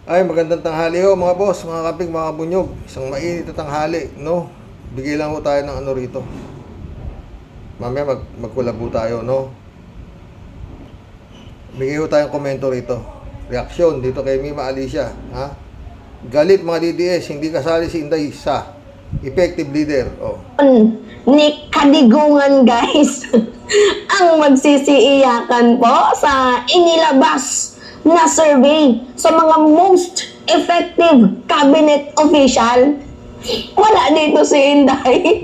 Ay, magandang tanghali ho mga boss, mga kaping, mga bunyog. Isang mainit na tanghali, no? Bigay lang ho tayo ng ano rito. Mamaya magkulabo tayo, no? Bigay ho tayong komento rito. Reaksyon dito kay Mima Alicia, ha? Galit mga DDS, hindi kasali si Inday sa effective leader. Oh. Ni Kadigungan guys ang magsisiiyakan po sa inilabas na survey sa mga most effective cabinet official. Wala dito si Inday.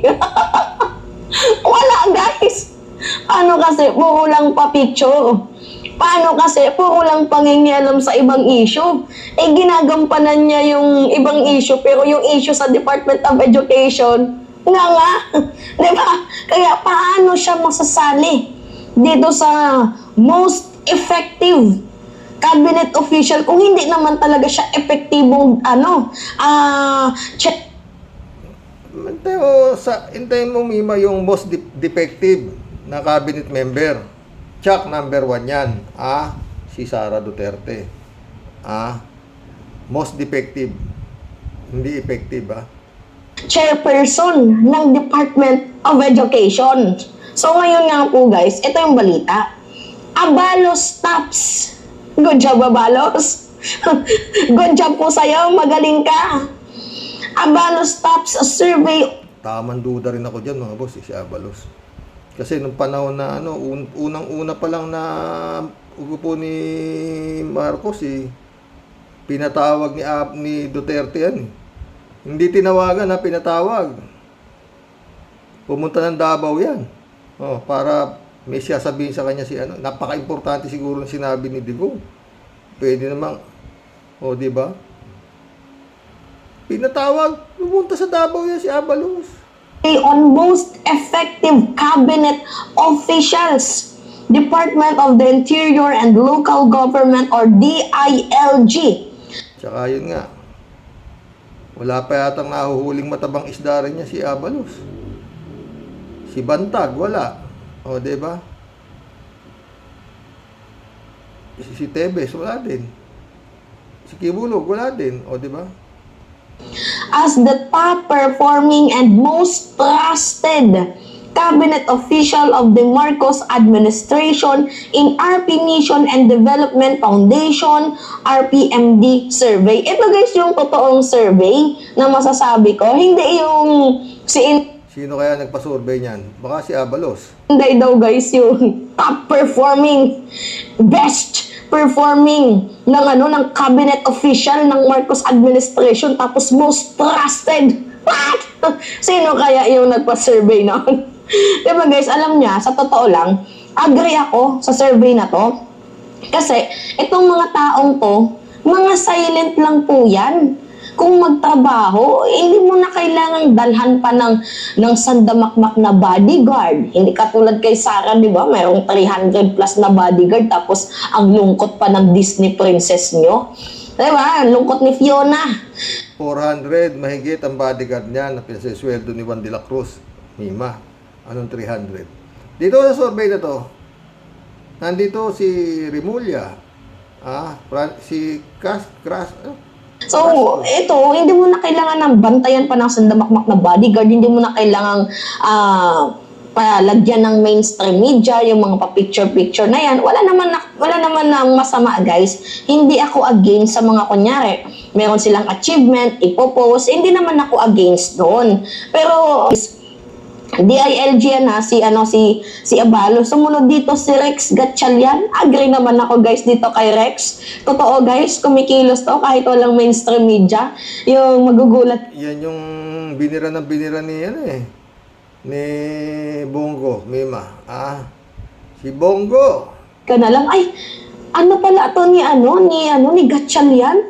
Wala guys. Paano kasi puro lang pa-picture? Paano kasi puro lang pangingialam sa ibang issue? Eh ginagampanan niya yung ibang issue pero yung issue sa Department of Education nga. Di ba? Kaya paano siya masasali dito sa most effective cabinet official kung hindi naman talaga siya epektibong check. Hintayin mo Mima yung most defective na cabinet member. Check number 1 yan. Si Sara Duterte. Most defective. Hindi effective, Chairperson ng Department of Education. So ngayon nga po guys, ito yung balita. Abalos tops. Good job, Abalos. Good job po sa'yo, magaling ka. Abalos tops survey. Tamang duda rin ako dyan mga boss, si Abalos. Kasi nung panahon na unang-una pa lang na upo ni Marcos, pinatawag ni Duterte yan. Hindi tinawagan, pinatawag. Pumunta ng Davao yan. Para may siya sabihin sa kanya napaka-importante siguro ng sinabi ni Digong. Pwede namang, di ba? Pinatawag, pumunta sa Davao yan si Abalos. On most effective cabinet officials, Department of the Interior and Local Government or DILG. Tsaka yun nga, wala pa yatang nahuhuling matabang isda rin niya si Abalos. Si Bantag, wala. Diba? Si Tebes, wala din. Si Kibulog, wala din. Diba? As the top performing and most trusted cabinet official of the Marcos administration in RP Mission and Development Foundation RPMD survey. Ito guys yung totoong survey na masasabi ko, hindi yung Sino kaya nagpa-survey niyan? Baka si Abalos. Hindi daw guys yung top performing, best performing ng cabinet official ng Marcos administration tapos most trusted. What? Sino kaya yung nagpa-survey noon? Diba guys, alam niya, sa totoo lang, agree ako sa survey na to. Kasi, itong mga taong to, mga silent lang po yan. Kung magtrabaho, hindi mo na kailangang dalhan pa ng sandamakmak na bodyguard. Hindi katulad kay Sarah, di ba? Mayroong 300 plus na bodyguard, tapos ang lungkot pa ng Disney princess nyo. Di ba? Lungkot ni Fiona. 400, mahigit ang bodyguard niya na pinasisweldo ni Juan de la Cruz. Mima, anong 300? Dito sa survey na to, nandito si Rimulya, si So, ito, hindi mo na kailangan ng bantayan pa ng sandamakmak na bodyguard, hindi mo na kailangang palagyan ng mainstream media, yung mga pa-picture-picture na yan. Wala naman ng masama, guys. Hindi ako against sa mga kunyari. Meron silang achievement, ipopost, hindi naman ako against doon. Pero, DILG yan si Abalo. Sumunod dito si Rex Gatchalian. Agree naman ako guys dito kay Rex. Totoo guys, kumikilos to kahit walang mainstream media. Yung magugulat. Yan yung binira ni Bongo, Mima. Si Bongo. Ka na lang, ay, ano pala to ni Gatchalian?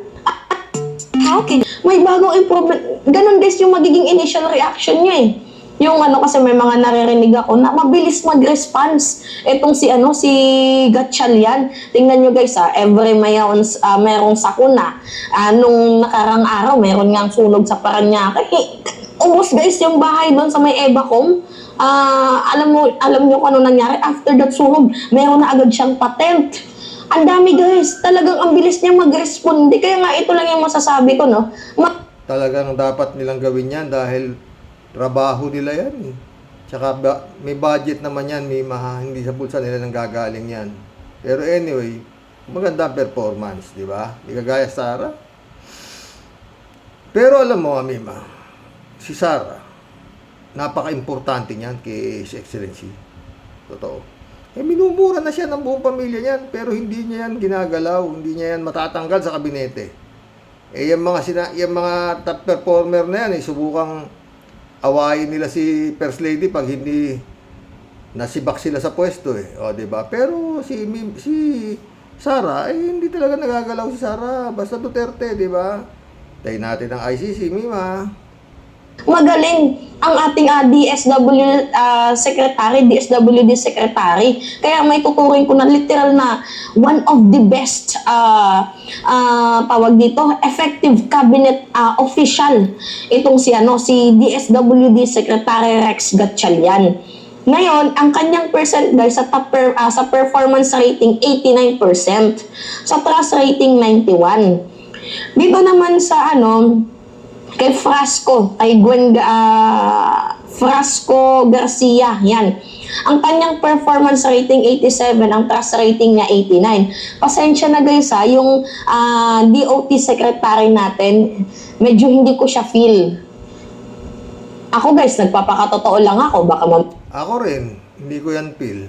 How can may bagong improvement. Ganon guys yung magiging initial reaction niya Yung kasi may mga naririnig ako na mabilis mag-response. Itong si Gatchalian. Tingnan nyo guys every merong sakuna. Nung nakarang araw, meron ngang sunog sa Paranaque. Ubus guys yung bahay doon sa may Ebacom. Alam nyo kung ano nangyari? After that sunog, meron na agad siyang patent. Ang dami guys, talagang ang bilis niya mag-responde. Kaya nga ito lang yung masasabi ko, no? Talagang dapat nilang gawin yan dahil trabaho nila yan. Tsaka may budget naman yan, hindi sa bulsa nila nang gagaling yan. Pero anyway, maganda ang performance, di ba? Di kagaya Sara. Pero alam mo, Mima, si Sara, napaka-importante niyan kay His Excellency. Totoo. Minumura na siya ng buong pamilya niyan, pero hindi niya yan ginagalaw, hindi niya yan matatanggal sa kabinete. Yung mga top performer na yan, subukang awayin nila si First Lady pag hindi nasibak sila sa pwesto O, di ba? Pero si Sara, hindi talaga nagagalaw si Sara. Basta Duterte, di ba? Tayo natin ang ICC, Mima. Magaling ang ating DSWD secretary. Kaya may tuturing ko na literal na one of the best tawag dito, effective cabinet official itong si DSWD Secretary Rex Gatchalian. Ngayon, ang kanyang percent guys sa performance rating 89%, sa trust rating 91. Dito naman sa kay Frasco, kay Frasco Garcia, yan. Ang kanyang performance rating 87, ang trust rating niya 89. Pasensya na guys yung DOT secretary natin, medyo hindi ko siya feel. Ako guys, nagpapakatotoo lang ako, baka Ako rin, hindi ko yan feel.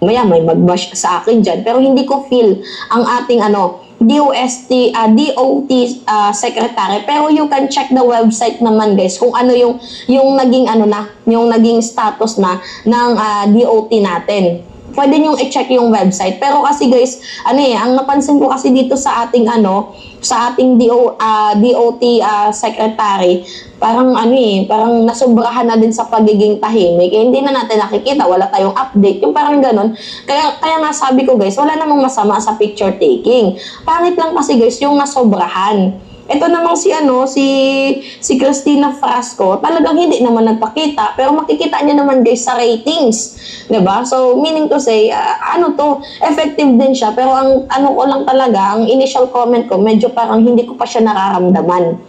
may magbash sa akin dyan, pero hindi ko feel ang ating DOT secretary. Pero you can check the website naman guys kung ano yung naging yung naging status na ng DOT natin. Pwede nyo i-check yung website. Pero kasi guys, ang napansin ko kasi dito sa ating DOT secretary, parang parang nasobrahan na din sa pagiging tahimik. Hindi na natin nakikita, wala tayong update, yung parang ganun. Kaya nga sabi ko guys, wala namang masama sa picture taking. Pangit lang kasi guys yung nasobrahan. Ito namang si Cristina Frasco, talagang hindi naman nagpakita, pero makikita niya naman guys sa ratings, 'di ba? So meaning to say, effective din siya, pero ang ko lang talaga, ang initial comment ko, medyo parang hindi ko pa siya nararamdaman.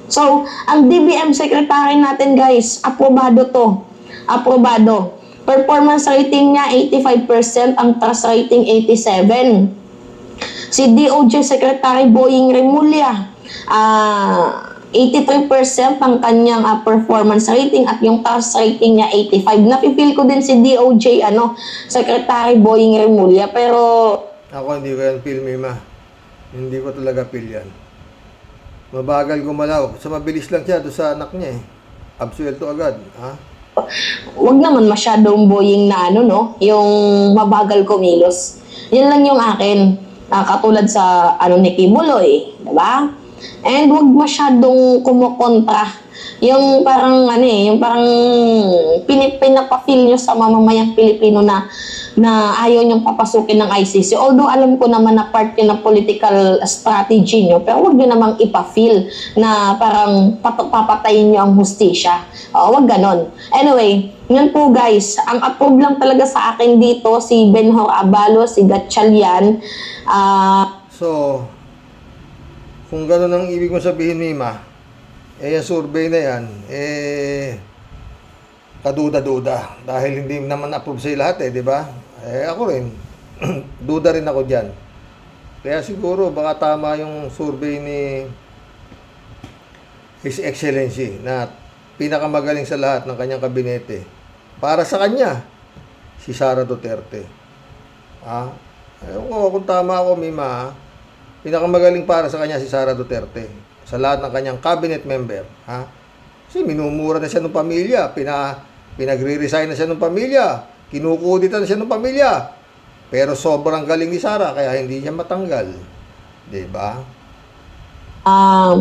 So, ang DBM secretary natin guys, aprobado to. Aprobado. Performance rating niya 85%, ang trust rating 87. Si DOJ Secretary Boying Remulla, 83% ang kanyang performance rating at yung trust rating niya 85. Napipil ko din si DOJ Secretary Boying Remulla, pero Ako hindi ko yan feel, Mima. Hindi ko talaga feel yan. Mabagal gumalaw. Sa mabilis lang siya doon sa anak niya Absuelto agad, ha? wag naman masyadong boying na yung mabagal kumilos. Yan lang yung akin. Katulad sa ni Kibuloy, diba? And wag masyadong kumukontra. Yung parang yung parang pinapa-feel nyo sa mamamayang Pilipino na ayaw nyong papasukin ng ICC. Although alam ko naman na part yun ng political strategy nyo, pero wag nyo namang ipa-feel na parang papatayin nyo ang hustisya. Wag ganon. Anyway, yun po guys, ang approve lang talaga sa akin dito si Benhur Abalos, si Gatchalian. So, kung gano'n ang ibig mo sabihin, Mima, yung survey na yan, kaduda-duda. Dahil hindi naman approve sa lahat di ba? Ako rin, duda rin ako dyan. Kaya siguro, baka tama yung survey ni His Excellency na pinakamagaling sa lahat ng kanyang kabinete. Para sa kanya, si Sara Duterte. Ewan ko kung tama ako, Mima, pinakamagaling para sa kanya si Sara Duterte sa lahat ng kanyang cabinet member, Kasi minumura na siya ng pamilya, pinagre-resign na siya ng pamilya, kinukudita na siya ng pamilya. Pero sobrang galing ni Sara kaya hindi niya matanggal. 'Di ba?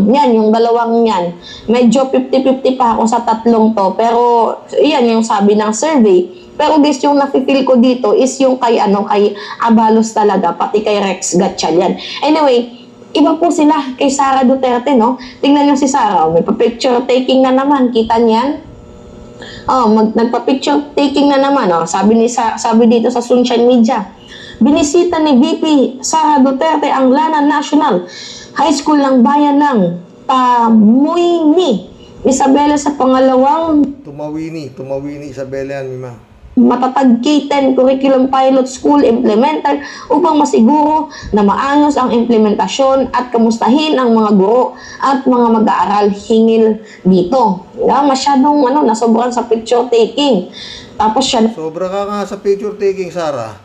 Yan, yung dalawang yan. Medyo 50-50 pa ako sa tatlong to. Pero, yan yung sabi ng survey. Pero guys, yung nafe-feel ko dito is yung kay Abalos talaga, pati kay Rex Gatchalian. Anyway, iba po sila kay Sara Duterte, no? Tingnan nyo si Sara, may pa-picture taking na naman. Kita niyan? Nagpa-picture taking na naman, Sabi dito sa Sunshine Media. binisita ni VP Sara Duterte ang Lana National High School ng bayan ng Tamuini, Isabela sa pangalawang Tumawini Isabela yan, Mima. matatag K-10 Curriculum Pilot School Implementer upang masiguro na maayos ang implementasyon at kamustahin ang mga guro at mga mag-aaral hingil dito. Masyadong nasobrahan sa picture taking. Tapos siya Sobra ka nga sa picture taking, Sara.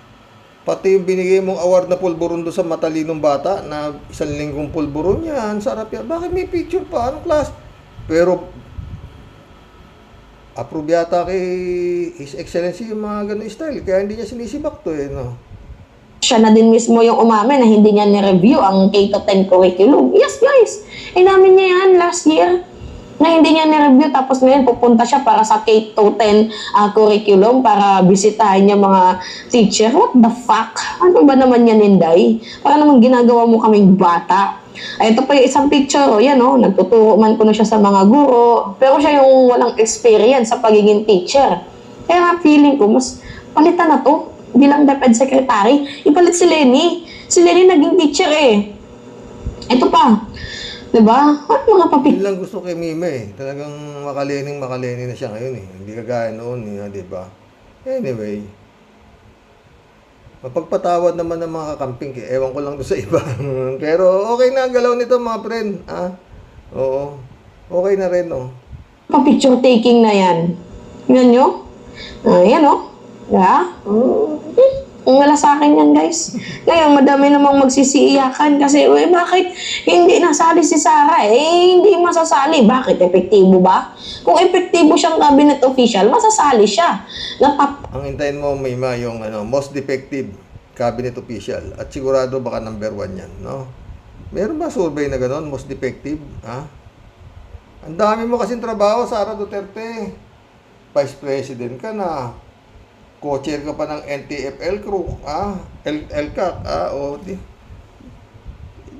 Pati yung binigay mong award na pulburon doon sa matalinong bata na 1 linggong pulburon yan, sarap yan. Bakit may picture pa? Anong class? Pero approve yata kay His Excellency yung mga ganun style. Kaya hindi niya sinisibak to no? siya na din mismo yung umamin na hindi niya ni-review ang K-10 curriculum. Yes, guys. Inamin niya yan last year na hindi niya ni-review. Tapos ngayon pupunta siya para sa K-10 curriculum para bisitahin niya mga teacher. What the fuck? Ano ba naman yan, Inday? Para naman ginagawa mo kaming bata. Ay, ito pa yung isang picture, nagtuturo man ko na siya sa mga guro, pero siya yung walang experience sa pagiging teacher. Kaya nga feeling ko, mas palitan na to bilang DepEd Secretary. Ipalit si Lenny. Si Lenny naging teacher Ito pa, diba? At mga Yun lang gusto kay Mime Talagang makaleni na siya ngayon Hindi kagaya noon diba? Anyway, mapagpatawad naman ng mga kakamping. Ewan ko lang doon sa iba. Pero okay na ang galaw nito mga friend. Oo. Okay na rin picture taking na yan. Yan nyo? Yan Yeah? Ang wala sa akin yan, guys. Ngayon, madami namang magsisiiyakan kasi, bakit hindi nasali si Sara? Hindi masasali. Bakit? Epektibo ba? Kung epektibo siyang cabinet official, masasali siya. Ang hintayin mo, Mima, yung most defective cabinet official. At sigurado baka number 1 yan, no? Meron ba survey na gano'n, most defective? Ang dami mo kasing trabaho, Sara Duterte. Vice President ka na. Co-chair ka pa ng NTFL crew, LCAC,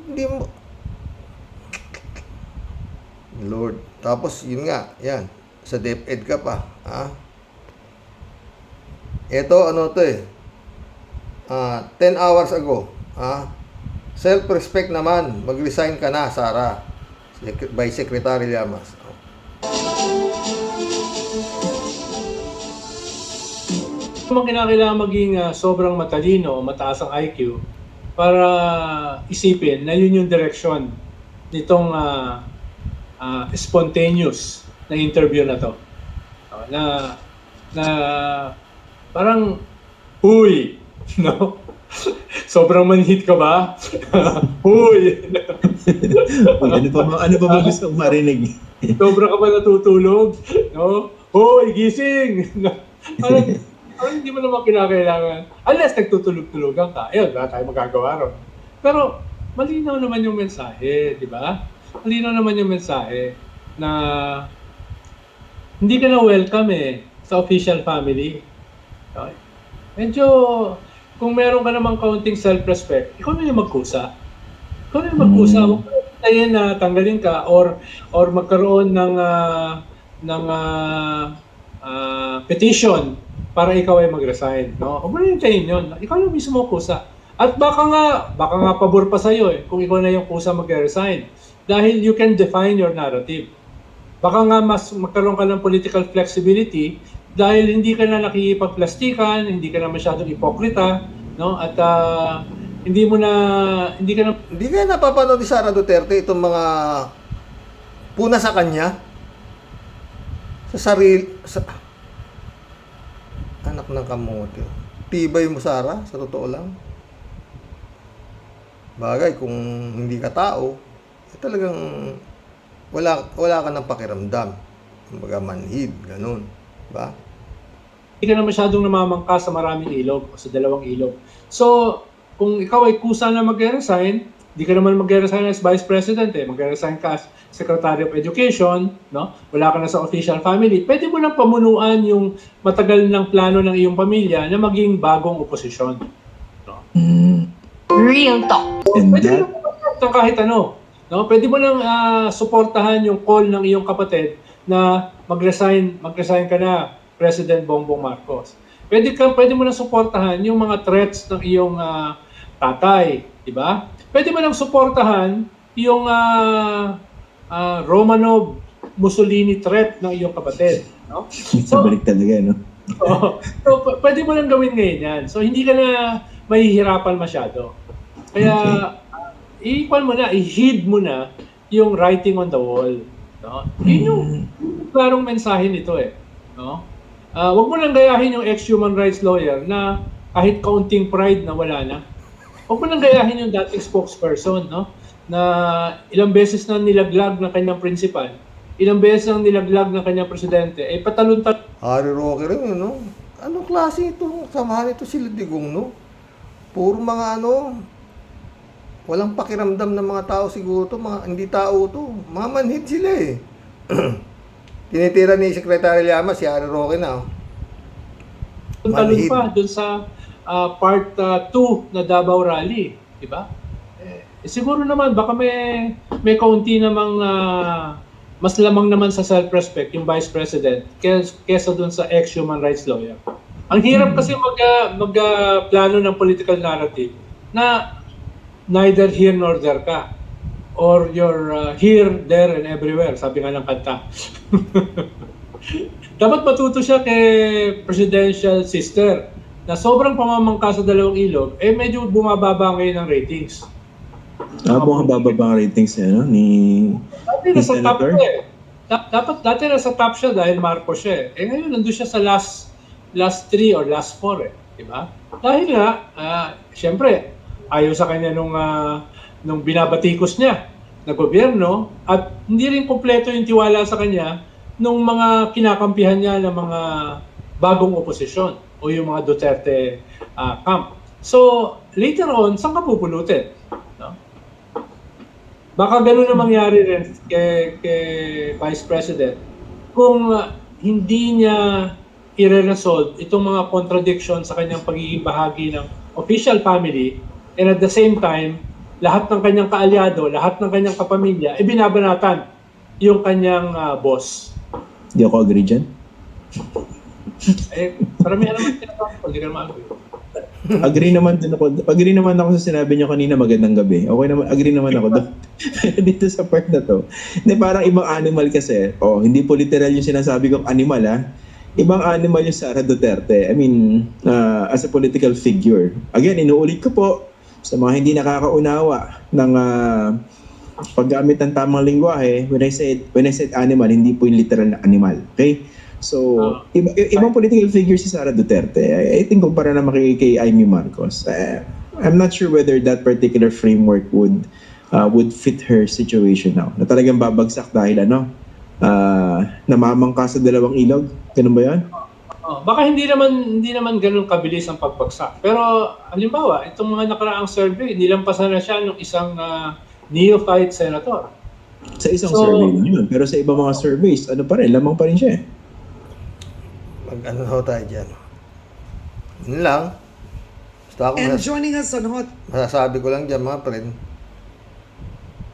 hindi mo. Lord. Tapos, yun nga, yan. Sa DepEd ka pa, Ito, 10 hours ago, self-respect naman, mag-resign ka na, Sara, by Secretary Llamas. Kung kinakailangan maging sobrang matalino, mataas ang IQ, para isipin na yun yung direksyon nitong spontaneous na interview na to. Na parang, huy, no? Sobrang manhit ka ba? Huy! ano pa ba gusto kong marinig? Sobra ka ba natutulog? No? Hoy, gising! Parang hindi mo naman kinakailangan. Unless nagtutulog-tulogan ka, ayun, wala tayo magagawa ron. Pero malinaw naman yung mensahe, di ba? Malinaw naman yung mensahe na hindi ka na welcome sa official family. Okay? Medyo, kung meron ka namang kaunting self-respect, ikaw na yung magkusa. Ikaw na yung magkusa. Huwag ka tayo na tanggalin ka or magkaroon ng petition para ikaw ay mag-resign, no? Huwag mo na hintayin yun. Ikaw na mismo kusa. At baka nga pabor pa sa'yo kung ikaw na yung kusa mag-resign. Dahil you can define your narrative. Baka nga mas magkaroon ka ng political flexibility dahil hindi ka na nakikipagplastikan, hindi ka na masyadong hipokrita, no? At hindi ka napapanood ni Sara Duterte itong mga puna sa kanya? Anak ng kamote. Tibay mo, Sara, sa totoo lang. Bagay, kung hindi ka tao, talagang wala ka ng pakiramdam. Kumbaga manhid, ganun. Ba? Hindi ka na masyadong namamangka sa maraming ilog o sa dalawang ilog. So, kung ikaw ay kusa na mag-resign, di ka naman mag-resign as Vice President mag-resign ka as Secretary of Education, no? Wala ka na sa official family. Pwede mo nang pamunuan yung matagal ng plano ng iyong pamilya na maging bagong oposisyon. No? Real talk. Pwede mo nang kahit ano. No? Pwede mo nang suportahan yung call ng iyong kapatid na mag-resign ka na, President Bongbong Marcos. Pwede mo nang suportahan yung mga threats ng iyong tatay, di ba? Pwede mo nang suportahan yung Romanov Mussolini threat ng iyong kapatid, no? So, Balik talaga, no? pwede mo nang gawin ngayon yan. So, hindi ka na mahihirapan masyado. Kaya, i-equal mo na, i-heed mo na yung writing on the wall. No? Yun yung klarong mensahe nito eh. No? Wag mo nang gayahin yung ex-human rights lawyer na kahit kaunting pride na wala na. Wag mo nang gayahin yung dating spokesperson, no? Na ilang beses na nilaglag ng kanyang principal, ilang beses nang nilaglag ng kanyang presidente, ay patalon-talon. Harry Roque rin yun, no? Anong klase ito? Samahan ito sila Digong, no? Puro mga walang pakiramdam ng mga tao siguro to, mga hindi tao to. Mga manhid sila eh. Tinitira ni Secretary Llamas si Harry Roque na. Talon Manhid. pa dun sa part 2 na Davao Rally, di ba? Siguro naman baka may kaunti namang mas lamang naman sa self-respect yung Vice President kesa dun sa ex-human rights lawyer. Ang hirap kasi plano ng political narrative na neither here nor there ka. Or you're here, there, and everywhere. Sabi nga ng kanta. Dapat matuto siya kay presidential sister na sobrang pamamangka sa dalawang ilog, medyo bumababa ngayon ang ratings. Bababa ang ratings niya, no? Dati nasa top Senator? siya eh. Dati nasa top siya dahil Marcos siya eh. Ngayon nandun siya sa last 3 or last 4 eh. Diba? Dahil nga, syempre, ayaw sa kanya nung binabatikos niya na gobyerno at hindi rin kompleto yung tiwala sa kanya nung mga kinakampihan niya ng mga bagong oposisyon o yung mga Duterte camp. So, later on, saan ka pupulutin? No? Baka ganun na mangyari rin kay Vice President kung hindi niya i-resolve itong mga contradiction sa kanyang pagiging bahagi ng official family and at the same time, lahat ng kanyang kaalyado, lahat ng kanyang kapamilya, binabanatan yung kanyang boss. Hindi ako agree dyan. Paramihan naman tinatawag ko, hindi ka naman agree. Agree naman ako sa sinabi niyo kanina, magandang gabi. Okay naman, agree naman ako doon. Dito sa part na to. Hindi, parang ibang animal kasi. Hindi po literal yung sinasabi kong animal, ha? Ibang animal yung Sara Duterte. I mean, as a political figure. Again, inuulit ko po, sa mga hindi nakakaunawa ng paggamit ng tamang lingwahe, when I said animal, hindi po yung literal na animal. Okay? So, ibang political figure si Sara Duterte. I think kumpara naman kay Amy Marcos. I'm not sure whether that particular framework would fit her situation now. Na talagang babagsak dahil namamangka sa dalawang ilog. Ganun ba yan? Baka hindi naman ganoon kabilis ang pagbagsak. Pero halimbawa, itong mga nakaraang survey, nilampasan na siya ng isang neophyte senator. Sa isang survey lang yun. Pero sa ibang mga surveys, lamang pa rin siya eh. Mag-ano tayo dyan. Yun lang. Basta ako And joining us on Hot masasabi ko lang dyan mga friend.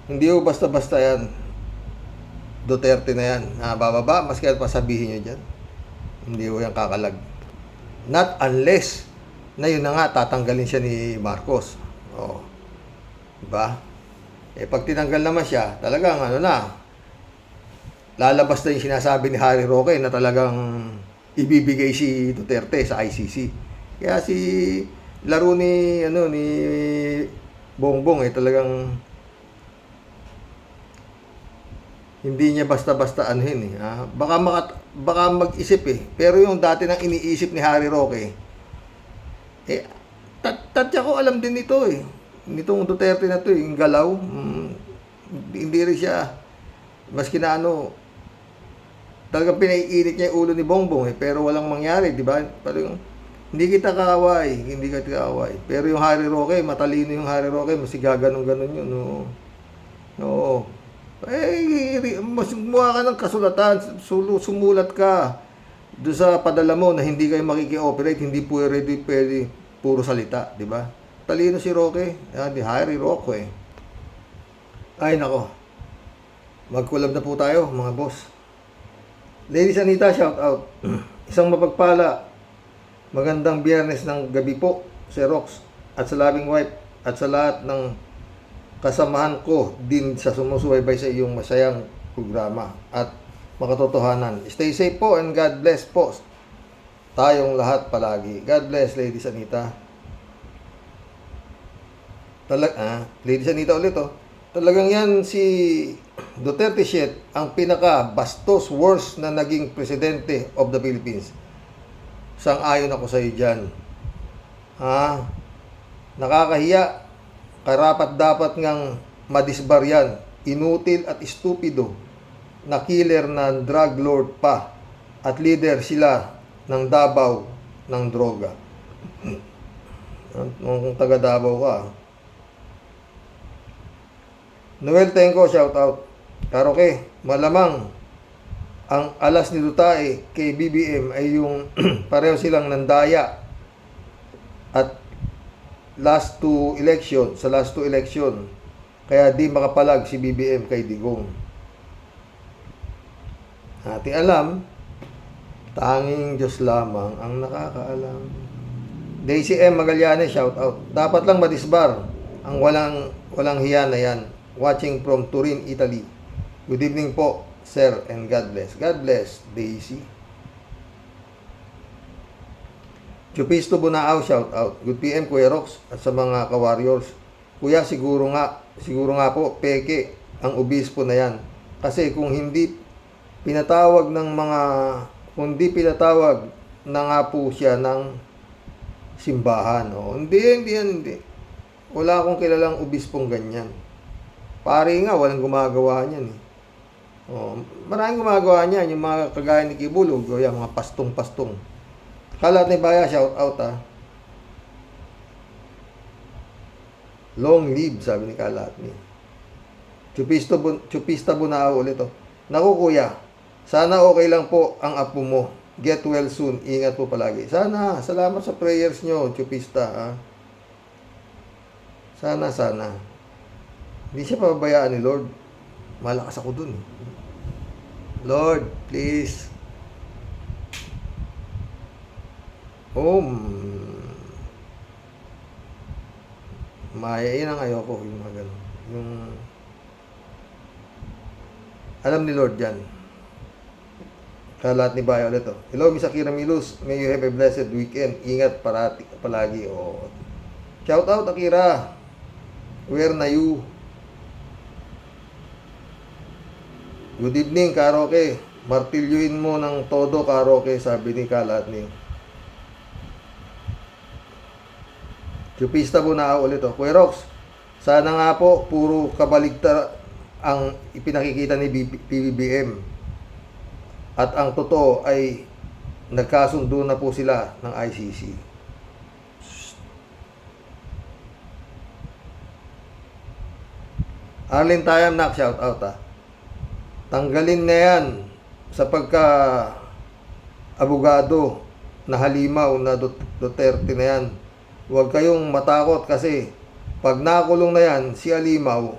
Hindi ho basta-basta yan. Duterte na yan. Bababa, maski at pasabihin nyo dyan. Hindi ho yan kakalag. Not unless na yun na nga, tatanggalin siya ni Marcos. Diba? Pag tinanggal naman siya, talagang lalabas na yung sinasabi ni Harry Roque na talagang ibibigay si Duterte sa ICC. Kaya si laro ni Bongbong talagang hindi niya basta-basta anuhin baka mag-isip pero yung dati nang iniisip ni Harry Roque tatya ko alam din ito nitong Duterte na to yung galaw hindi rin siya maski na talagang pinaiinit niya yung ulo ni Bongbong pero walang mangyari, di ba? Parang hindi kita kaaway. Pero yung Harry Roque, matalino yung Harry Roque, masiga ganun yun, no. Mukha ka ng kasulatan, sumulat ka doon sa padala mo na hindi kayo makiki-operate, hindi pwede puro salita, di ba? Talino si Roque, di Harry Roque. Ay nako. Mag-collab na po tayo, mga boss. Ladies Anita, shout out. Isang mapagpala Magandang Biyernes ng gabi po, Sir Rox, at sa loving wife, at sa lahat ng kasamahan ko din sa sumusubaybay sa iyong masayang programa at makatotohanan. Stay safe po and God bless po tayong lahat palagi. God bless, Lady Sanita. Lady Sanita ulit, oh. Talagang yan si Duterte shit ang pinaka bastos worst na naging presidente of the Philippines. Sang-ayon ako sa iyo dyan. Nakakahiya. Karapat dapat ngang madisbar yan. Inutil at estupido na killer na drug lord pa. At leader sila ng Davao ng droga. Kung taga Davao ka. Noel Tenko, shout out. Karoke, malamang ang alas ni Duterte kay BBM ay yung pareho silang nandaya at sa last two election kaya di makapalag si BBM kay Digong. Ating alam, tanging Diyos lamang ang nakakaalam. Daisy M. Magallanes, shout out. Dapat lang madisbar ang walang hiya na yan. Watching from Turin, Italy. Good evening po, sir, and God bless. God bless, Daisy. Chupisto Bunaaw, shout out. Good PM, Kuya Rox, at sa mga ka-warriors. Kuya, siguro nga po, peke ang obispo na yan. Kasi kung hindi pinatawag na nga po siya ng simbahan. Oh. Hindi. Wala akong kilalang obispong ganyan. Pare nga, walang gumagawa niyan eh. Oh, maraming gumagawa niyan, yung mga kagaya ni Kibulog, o yan, mga pastong-pastong. Kalat ni Baya, shout out ha. Long live, sabi ni Kalat ni. Chupista Bunao ulit oh. Naku kuya, sana okay lang po ang apo mo. Get well soon, ingat po palagi. Sana, salamat sa prayers nyo, Chupista ha. Sana. Hindi siya pababayaan ni Lord. Malakas ako dun. Lord, please. Maya, yun ang ayoko. Yung mga ganun. Alam ni Lord yan. Kalat ni Bayo ulit. Oh. Hello, Miss Akira Milus. May you have a blessed weekend. Ingat palagi. Oh. Shout out, Akira. Where na you? Good evening, Karoke. Martilyuin mo ng todo, Karoke, sabi ni Kalat ni. Chupista Bunao ulit. Oh. Kuya Rox, sana nga po, puro kabaligtad ang ipinakikita ni PBBM. At ang totoo ay nagkasundo na po sila ng ICC. Arlene Tayam, nak, shout out ha. Tanggalin na yan sa pagka-abogado na halimaw na Duterte na yan. Huwag kayong matakot kasi pag nakulong na yan, si Halimaw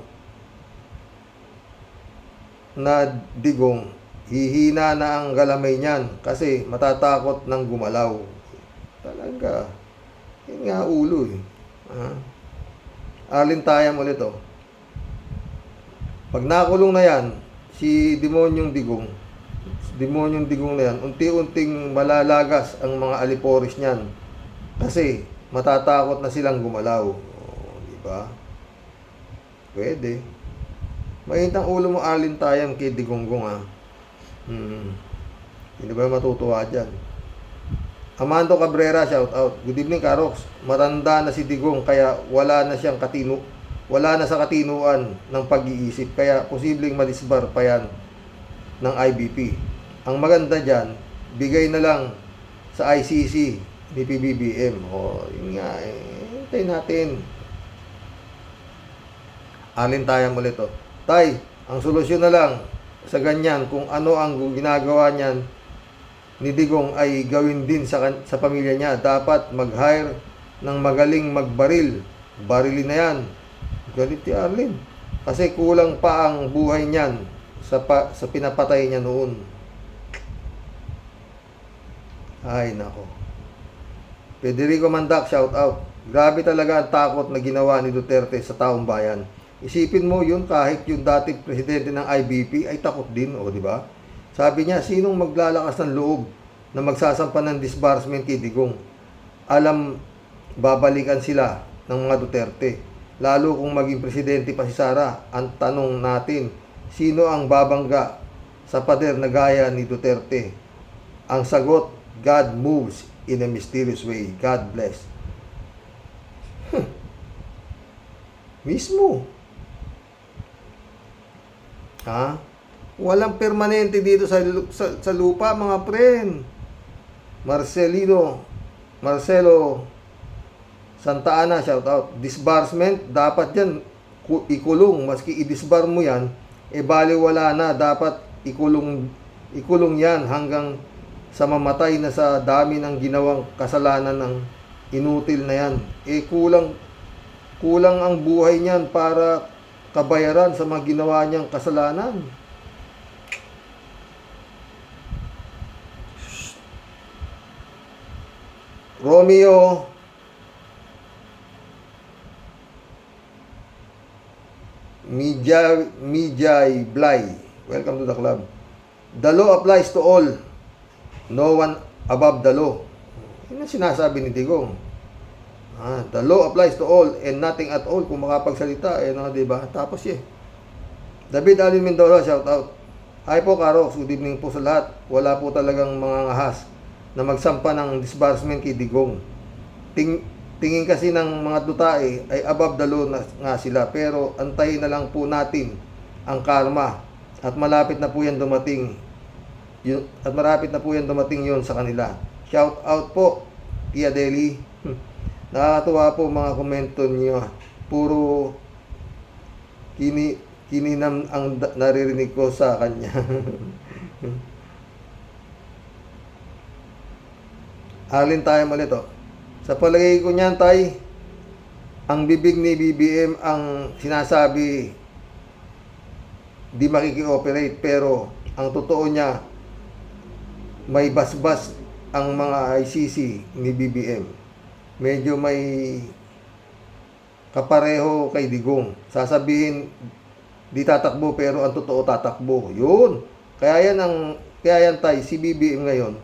na Digong, hihina na ang galamay niyan kasi matatakot ng gumalaw. Talaga. Yun nga ulo eh. Arlene Tayam ulit oh. Pag nakulong na yan, si Demonyong Digong na yan, unti-unting malalagas ang mga aliporis niyan. Kasi matatakot na silang gumalaw. Oh, di ba? Pwede. Mainit ang ulo mo, Arlene Tayam, kay Digonggong ha. Hindi ba matutuwa dyan? Amando Cabrera, shout out. Good evening, Karox. Matanda na si Digong kaya wala na sa katinuan ng pag-iisip kaya posibleng madisbar pa yan ng IBP. Ang maganda dyan, bigay na lang sa ICC ni PBBM. O, yun nga hintayin natin. Alin tayo ulit o. Tay, ang solusyon na lang sa ganyan kung ano ang ginagawa niyan ni Digong ay gawin din sa pamilya niya. Dapat mag-hire ng magaling magbaril. Barilin na yan. Galit si Arlene. Kasi kulang pa ang buhay niyan sa pinapatay niya noon. Ay, nako. Federico Mandak, shout out. Grabe talaga ang takot na ginawa ni Duterte sa taong bayan. Isipin mo yun, kahit yung dating presidente ng IBP ay takot din, o di ba? Sabi niya, sinong maglalakas ng loob na magsasampa ng disbursement kay Digong? Alam, babalikan sila ng mga Duterte. Lalo kung maging presidente pa si Sara. Ang tanong natin, sino ang babangga sa pader na gaya ni Duterte? Ang sagot, God moves in a mysterious way. God bless. Mismo. Ha? Walang permanente dito sa lupa, mga friend. Marcelo Santa Ana, shout out. Disbursement, dapat yan ikulong. Maski i-disbar mo yan, baliwala na. Dapat ikulong yan hanggang sa mamatay na sa dami ng ginawang kasalanan ng inutil na yan. Kulang ang buhay niyan para kabayaran sa mga ginawa niyang kasalanan. Romeo Mijay Blay, welcome to the club. The law applies to all. No one above the law. Yun ang sinasabi ni Digong. The law applies to all and nothing at all. Kung makapagsalita, diba? Tapos David Alvin Mendoza, shout out. Hi po, Karo. Good evening po sa lahat. Wala po talagang mga ngahas na magsampa ng disbursement kay Digong. Tingin kasi ng mga dutae ay above the law na nga sila. Pero antayin na lang po natin ang karma. At malapit na po yan dumating. Yun sa kanila. Shout out po, Tia Deli. Nakakatuwa po mga komento niyo. Puro kininam ang naririnig ko sa kanya. Alin tayo ulit, Sa palagay ko niyan, tay, ang bibig ni BBM ang sinasabi di makiki-operate, pero ang totoo niya may basbas ang mga ICC ni BBM. Medyo may kapareho kay Digong. Sasabihin di tatakbo pero ang totoo tatakbo. Yun. Kaya yan tay, si BBM ngayon,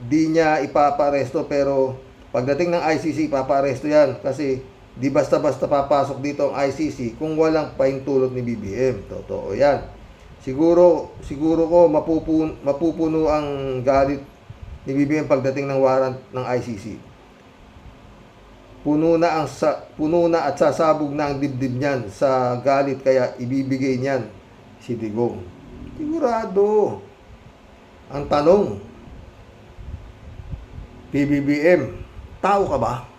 di niya ipaparesto, pero pagdating ng ICC, ipaparesto yan. Kasi di basta-basta papasok dito ang ICC kung walang pahintulot ni BBM. Totoo yan. Siguro ko mapupuno ang galit ni BBM pagdating ng warrant ng ICC. Puno na at sasabog na ang dibdib niyan sa galit, kaya ibibigay niyan si Digong. Sigurado. Ang tanong, PBBM, tao ka ba?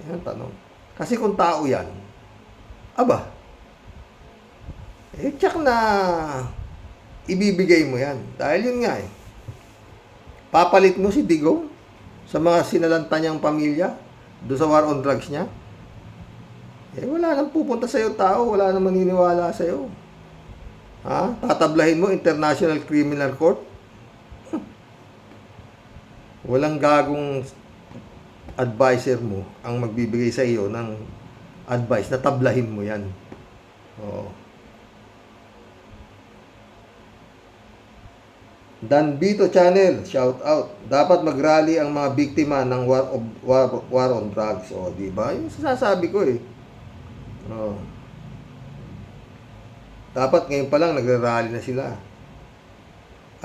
Yan ang tanong. Kasi kung tao yan, tsak na ibibigay mo yan. Dahil yun nga papalit mo si Digong sa mga sinalanta niyang pamilya doon sa war on drugs niya. Wala nang pupunta sa'yo tao, wala nang maniniwala sa'yo. Tatablahin mo International Criminal Court? Walang gagong advisor mo ang magbibigay sa iyo ng advice na tablahin mo yan. Dan Bito Channel, shout out. Dapat mag-rally ang mga biktima ng war on drugs. Di ba? Yung sasabi ko Dapat ngayon pa lang nagre-rally na sila.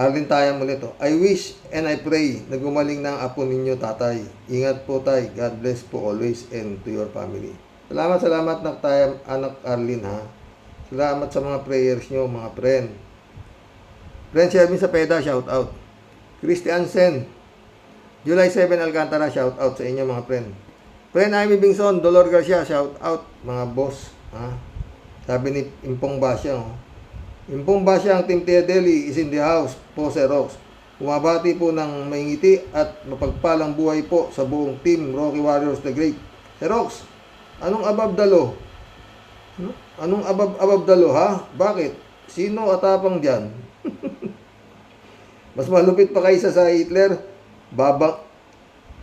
Arlene tayo ulit. I wish and I pray na gumaling ng apo ninyo, tatay. Ingat po, tay. God bless po always and to your family. Salamat na tayo, anak Arlene, ha. Salamat sa mga prayers nyo, mga friend. Friend Shelvin Sapeda, shout out. Christiansen, July 7 Alcantara, shout out sa inyo, mga friend. Friend Amy Bingson, Dolor Garcia, shout out, mga boss. Sabi ni Impong Basya, Impong Basya, ang Team Tia Deli is in the house po, Sir Rox. Bumabati po ng may ngiti at mapagpalang buhay po sa buong team Rocky Warriors the Great. Sir Rox, anong above the law? Anong above the law, ha? Bakit? Sino atapang dyan? Mas malupit pa kaysa sa Hitler.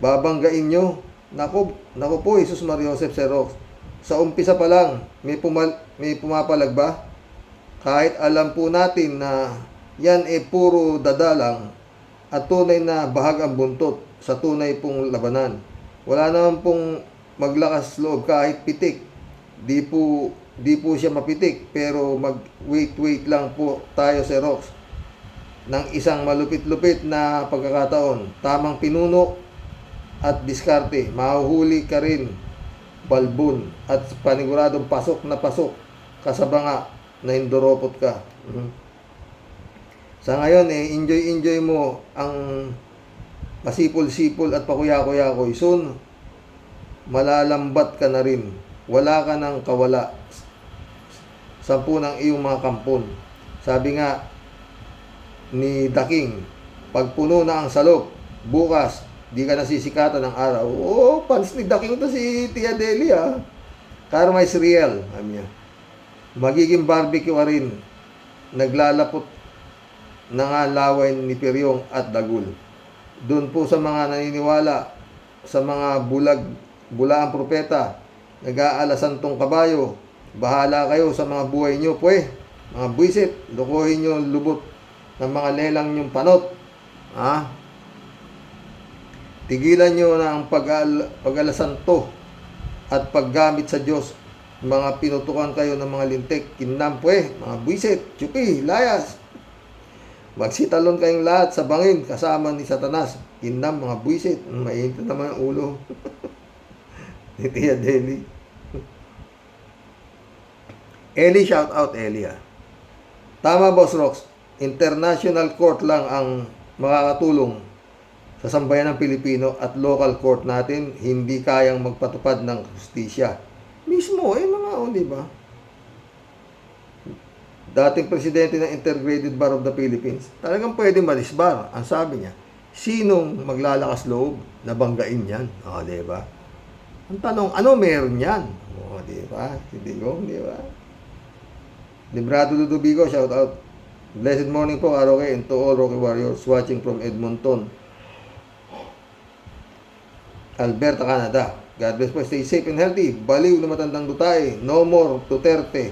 babanggain nyo. Naku po, Jesus Maria Joseph Xerox. Sa umpisa pa lang, may pumapalag ba? Kahit alam po natin na yan puro dadalang at tunay na bahag ang buntot sa tunay pong labanan. Wala naman pong maglakas loob kahit pitik. Di po siya mapitik, pero mag-wait lang po tayo, Xerox, ng isang malupit-lupit na pagkakataon. Tamang pinuno at diskarte, mahuhuli ka rin, balbon, at paniguradong pasok ka sa banga na hindoropot ka. Sa ngayon, enjoy mo ang masipol-sipol at pakuya-kuya-koy. Soon, malalambat ka na rin. Wala ka ng kawala. 10 ng iyong mga kampon. Sabi nga ni The King, pag puno na ang salop, bukas, di ka nasisikatan ng araw. Fans ni The King to si Tia Delia. Karma is real. Magiging barbecue ka rin. Naglalapot na nga laway ni Piryong at Dagul. Doon po sa mga naniniwala, sa mga bulaang propeta, nag-aalasan tong kabayo, bahala kayo sa mga buhay nyo, mga buwisit, lukuhin nyo lubot ng mga lelang nyong panot. Tigilan nyo na ang pag-alasan to at paggamit sa Diyos. Mga pinutukan kayo ng mga lintik, kinam, mga buwisit, tsupi, layas. Magsitalon kayong lahat sa bangin kasama ni Satanas. Kinam, mga buwisit, mainit naman ang ulo. Ni Tia Deli. Eli, shout out Eli. Tama, Boss Rox. International court lang ang makakatulong sa sambayan ng Pilipino at local court natin hindi kayang magpatupad ng justisya. Mismo, di ba? Dating presidente ng Integrated Bar of the Philippines, talagang pwede malisbar. Ang sabi niya, sinong maglalakas loob na banggain yan? Di ba? Ang tanong, ano meron yan? Di ba? Hindi ba? Librado Ludovico, shout out. Blessed morning po, Roque, and to all Roque Warriors watching from Edmonton, Alberta, Canada. God bless po. Stay safe and healthy. Baliw na matandang dutay. No more Duterte.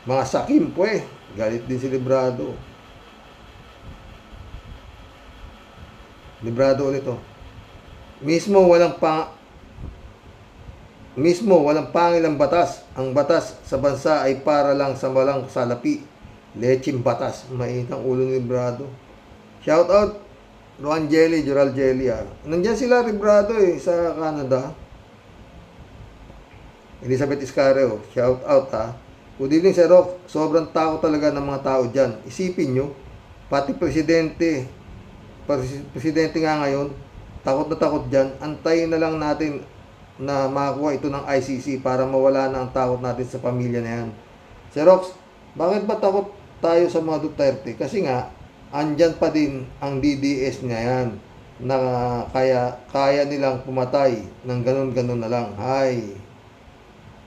Mga sakim galit din si Librado. Librado ulit Mismo walang pangilang batas. Ang batas sa bansa ay para lang sa malang salapi. Lechim batas. Mainit ang ulo ni Librado. Shout out Juan Jelly, Joral Jelly. Nandiyan sila Librado sa Canada. Elizabeth Iscareo, shout out Good evening, Sir Rock. Sobrang takot talaga ng mga tao dyan. Isipin nyo, pati presidente nga ngayon, takot na takot dyan. Antayin na lang natin na makakuha ito ng ICC para mawala na ang takot natin sa pamilya na yan. Sir Rox, bakit ba takot tayo sa mga Duterte? Kasi nga, andyan pa din ang DDS niya yan na kaya nilang pumatay ng ganun-ganun na lang.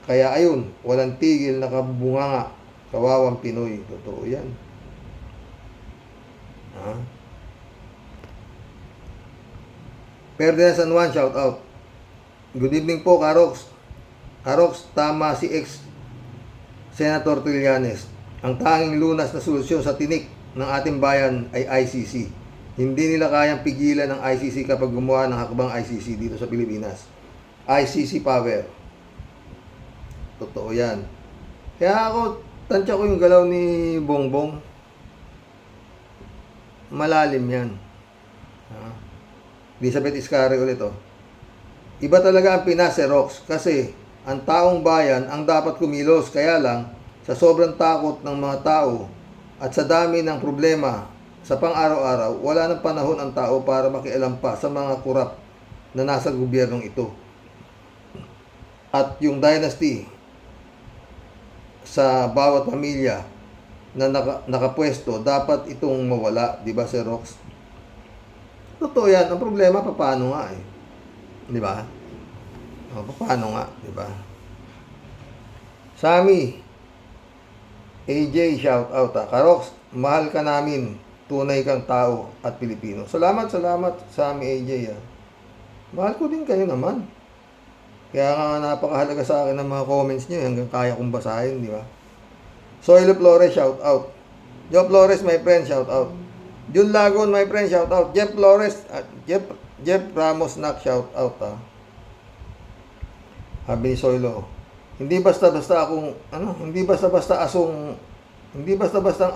Kaya ayun, walang tigil na kabunganga, kawawang Pinoy. Totoo yan. Ferdinand San Juan, shout out. Good evening po, Karox. Karox, tama si ex-Senator Trillanes. Ang tanging lunas na solusyon sa tinik ng ating bayan ay ICC. Hindi nila kayang pigilan ng ICC kapag gumawa ng hakbang ICC dito sa Pilipinas. ICC power. Totoo yan. Kaya ako, tansya ko yung galaw ni Bongbong. Malalim yan. Elizabeth Iscareo ulit Iba talaga ang Pinas, Rox, kasi ang taong bayan ang dapat kumilos. Kaya lang, sa sobrang takot ng mga tao at sa dami ng problema sa pang-araw-araw, wala ng panahon ang tao para makialam pa sa mga kurap na nasa gobyernong ito. At yung dynasty sa bawat pamilya na nakapwesto, dapat itong mawala, di ba, Sir Rox? Totoo yan. Ang problema, paano nga di ba? Paano nga, di ba? Sammy AJ, shout out Karox, mahal ka namin. Tunay kang tao at Pilipino. Salamat, Sammy AJ Mahal ko din kayo naman. Kaya nga napakahalaga sa akin ng mga comments nyo hanggang kaya kong basahin, di ba? Soilo Flores, shout out. Joe Flores, my friend, shout out. Jun Lagon, my friend, shout out. Jeff Flores, Jeff Ramos, nak, shout out. Sabi ni Soilo, hindi basta-basta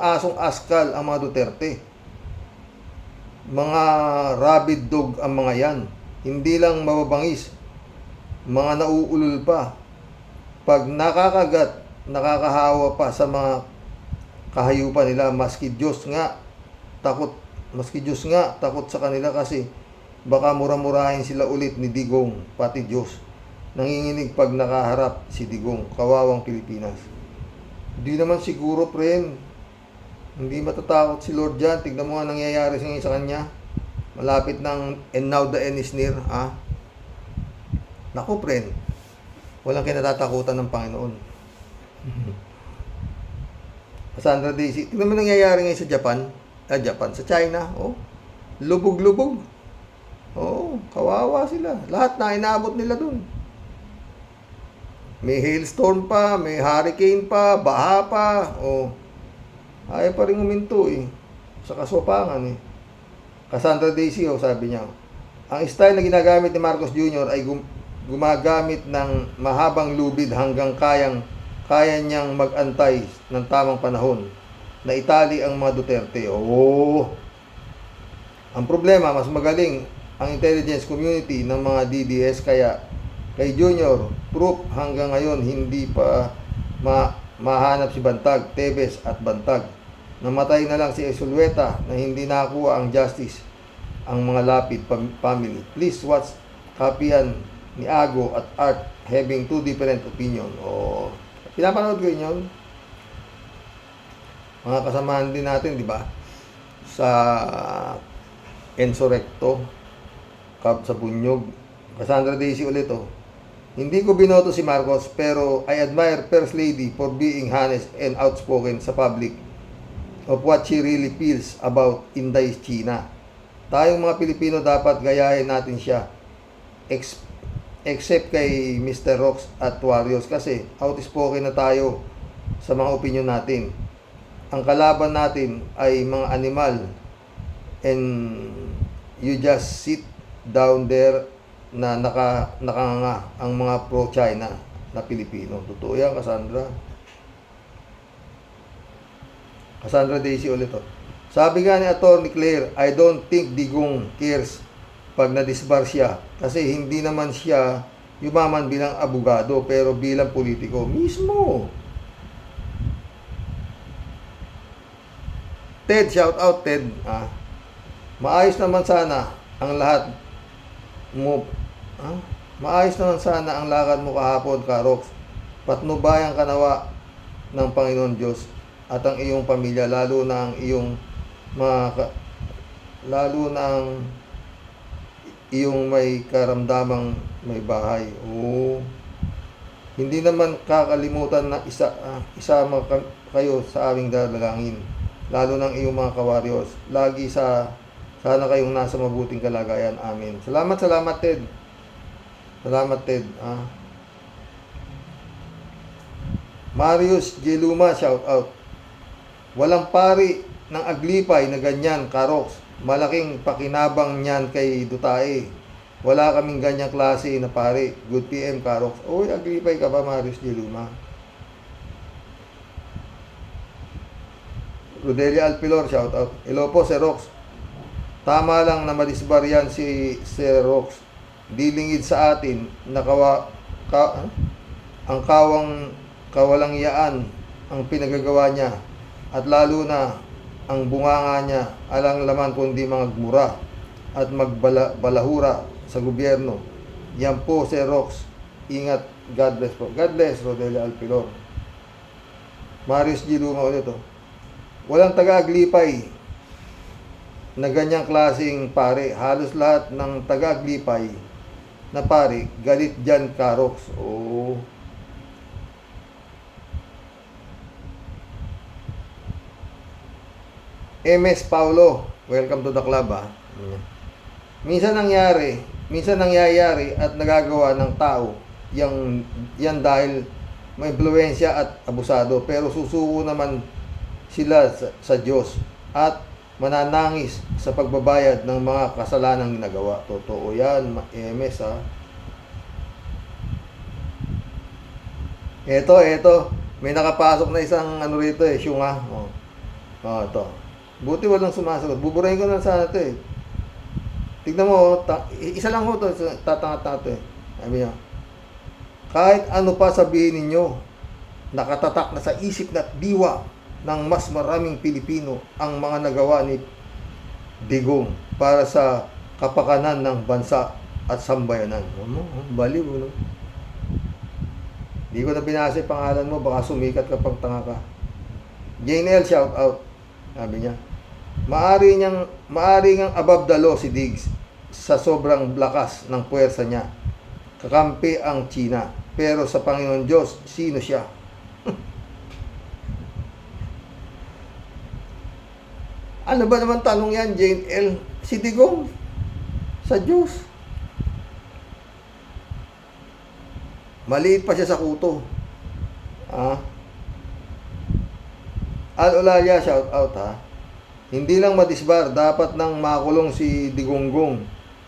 asong askal ang mga Duterte. Mga rabid dog ang mga yan. Hindi lang mababangis, mga nauulol pa. Pag nakakagat, nakakahawa pa sa mga kahayupan nila, maski Diyos nga takot sa kanila kasi baka mura-murahin sila ulit ni Digong, pati Diyos. Nanginginig pag nakaharap si Digong, kawawang Pilipinas. Hindi naman siguro, friend. Hindi matatakot si Lord dyan. Tignan mo nga nangyayari sa kanya. Malapit ng and now the end is near. Naku, friend. Walang kinatatakutan ng Panginoon. Sandra Daisy. Tignan mo nangyayari ngayon sa Japan. Sa China. Oh, lubog-lubog. Oh, kawawa sila. Lahat na inaabot nila dun. May hailstorm pa, may hurricane pa, baha pa. Oh, ayaw pa rin huminto eh. Sa kaswapangan eh. Cassandra Daisy, sabi niya, ang style na ginagamit ni Marcos Jr. ay gumagamit ng mahabang lubid hanggang kaya niyang mag-antay ng tamang panahon na itali ang mga Duterte. Oh, ang problema, mas magaling ang intelligence community ng mga DDS kaya kay Junior, proof hanggang ngayon hindi pa mahanap si Bantag, Tebes at Bantag. Namatay na lang si Esulweta na hindi nakuha ang justice ang mga Lapid family. Please watch kapihan ni Ago at Art having two different opinion. Oh, pinapanood ko yun. Mga kasamahan din natin, di ba? Sa Enso Recto, sa Bunyog. Cassandra Daisy ulit, Hindi ko binoto si Marcos pero I admire First Lady for being honest and outspoken sa public of what she really feels about Inday China. Tayong mga Pilipino dapat gayahin natin siya. Except kay Mr. Rox at Warriors kasi outspoken na tayo sa mga opinion natin. Ang kalaban natin ay mga animal and you just sit down there na nakanganga ang mga pro-China na Pilipino. Totoo yan, Cassandra. Cassandra Daisy ulit. Sabi nga ni Atty. Claire, I don't think Digong cares pag nadisbar siya kasi hindi naman siya yumaman bilang abogado pero bilang politiko mismo. Ted, shout out Ted. Maayos naman sana ang lahat mo. Maayos naman sana ang lakad mo kahapon, Karox. Patnubayan ka nawa ng Panginoon Diyos at ang iyong pamilya, lalo na ang iyong may karamdamang may bahay. Oh, hindi naman kakalimutan na isama kayo sa aming dalangin, lalo ng iyong mga kawaryos. Lagi sana kayong nasa mabuting kalagayan. Amen. Salamat Ted. Salamat, Ted. Marius J. Luma, shout out. Walang pari ng Aglipay na ganyan, Karox. Malaking pakinabang niyan kay Dutae. Wala kaming ganyang klase na pari. Good PM, Karox. Uy, Aglipay ka ba, Marius J. Luma? Rodelia Alpilor, shout out. Hello po, Sir Rox. Tama lang na madisbar yan si Sir Rox. Dilingid sa atin na ang kawalang iyaan ang pinagagawa niya at lalo na ang bunganga niya alang laman kundi magmura at magbalahura sa gobyerno. Yan po, Sir Rox. Ingat. God bless po. God bless, Rodelia Alpilor. Marius G. Luma ulit. Walang taga-Aglipay na ganyang klaseng pare. Halos lahat ng taga-Aglipay na pare, galit dyan, Karox. Oh. MS Paulo, welcome to the club. Minsan nangyari, minsan nangyayari at nagagawa ng tao yan dahil may impluwensya at abusado, pero susuko naman sila sa Diyos at mananangis sa pagbabayad ng mga kasalanang ginagawa. Totoo yan, MS ha. Eto, may nakapasok na isang ano rito syunga. Ito. Buti walang sumasagot. Buburahin ko na sana ito eh. Tignan mo, isa lang ho ito, tatanga-tanga ito eh. Sabi niya, kahit ano pa sabihin ninyo, nakatatak na sa isip na diwa ng mas maraming Pilipino ang mga nagawa ni Digong para sa kapakanan ng bansa at sambayanan. Baliw, no? Di ko na binasa yung pangalan mo, baka sumikat ka pang tanga ka. Jane L, shout out. Sabi niya, maari ngang above the law si Diggs sa sobrang lakas ng puwersa niya. Kakampi ang China. Pero sa Panginoon Diyos, sino siya? Ano ba naman tanong yan, Jane L? Si Digong sa Diyos. Maliit pa siya sa kuto. Al-Olalia, shout out ha. Hindi lang madisbar, dapat nang makulong si Digonggong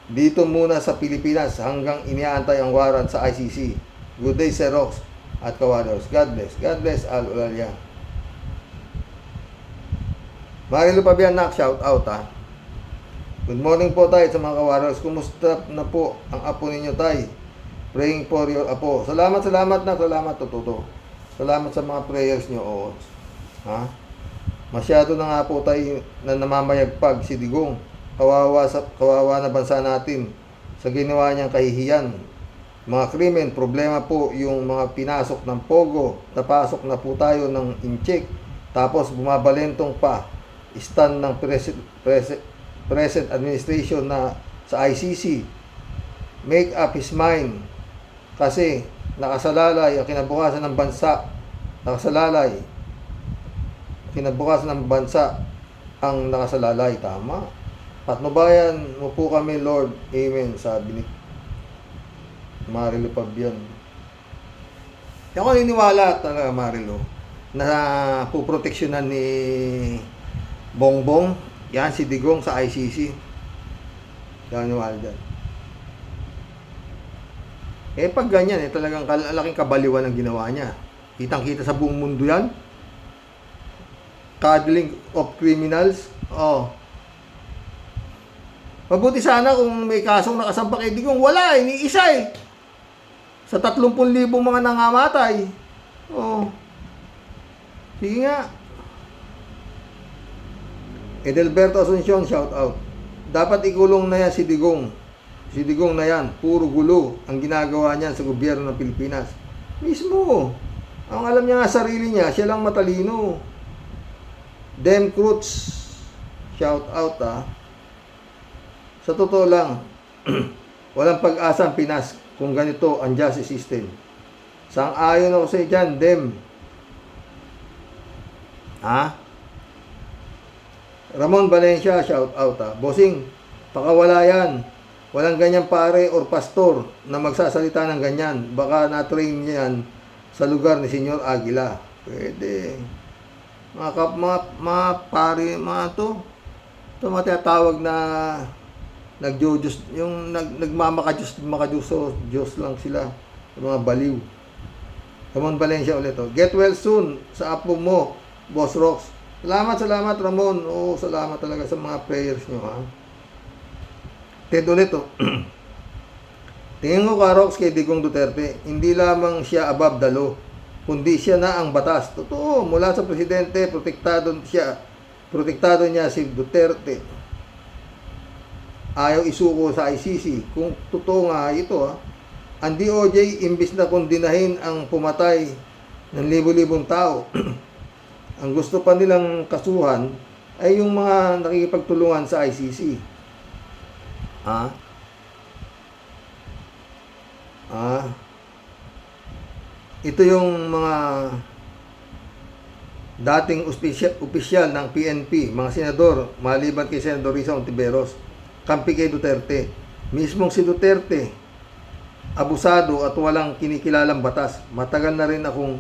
dito muna sa Pilipinas hanggang iniaantay ang warrant sa ICC. Good day, Sir Rox at Kawados. God bless. God bless, Al-Olalia. Marilu Pabianak, shout out ha. Good morning po tayo sa mga Kawados. Kumusta na po ang apo ninyo tayo? Praying for your apo. Salamat na. Salamat, Tututo. Salamat sa mga prayers nyo. Oo. Ha? Masyado na nga po tayo na namamayagpag si Digong. Kawawa na bansa natin sa ginawa niyang kahihiyan. Mga krimen, problema po yung mga pinasok ng Pogo. Napasok na po tayo ng incheck. Tapos bumabalentong pa. Stand ng present administration na sa ICC. Make up his mind. Kasi nakasalalay ang kinabukasan ng bansa. Kinabukasan ng bansa ang nakasalalay. Tama. Patnubayan mo po kami, Lord. Amen. Sabi ni Marilu Pabian. Ako niniwala talaga, Marilu, na puproteksyonan ni Bongbong. Yan, si Digong sa ICC. Ako niniwala dyan. Pag ganyan, talagang laking kabaliwan ang ginawa niya. Kitang-kita sa buong mundo yan. Cuddling of criminals. Mabuti sana kung may kasong nakasampa kay Digong. Wala ni isa sa 30,000 mga nangamatay. Sige nga. Edelberto Asuncion, shout out. Dapat ikulong na yan si Digong. Si Digong na yan, puro gulo ang ginagawa niyan sa gobyerno ng Pilipinas. Mismo. Ang alam niya nga sarili niya, siya lang matalino. Dem Cruz, shout out ha. Sa totoo lang, walang pag-asa ang Pinas kung ganito ang justice system. Sang-ayon ako sa dyan, Dem. Ramon Valencia, shout out ha. Bossing, pakawala yan. Walang ganyan pare or pastor na magsasalita ng ganyan. Baka na-train niyan sa lugar ni Senyor Aguila. Pwede. Mga pare, mga to. Ito mga tinatawag na nagjojus, yung makajus Diyos lang sila. Mga baliw. Ramon Valencia ulit. Get well soon sa apo mo, Boss Rox. Salamat Ramon. Salamat talaga sa mga prayers nyo ha. Ted ulit Tingin ko Rox kay Digong Duterte, hindi lamang siya above the law, kundi siya na ang batas. Totoo, mula sa presidente, protektado niya si Duterte. Ayaw isuko sa ICC. Kung totoo nga ito ang DOJ imbis na kondinahin ang pumatay ng libo-libong tao, ang gusto pa nilang kasuhan ay yung mga nakikipagtulungan sa ICC. Ito yung mga dating opisyal ng PNP, mga senador, maliban kay Senador Risa Ontiveros, kampi kay Duterte. Mismong si Duterte, abusado at walang kinikilalang batas. Matagal na rin akong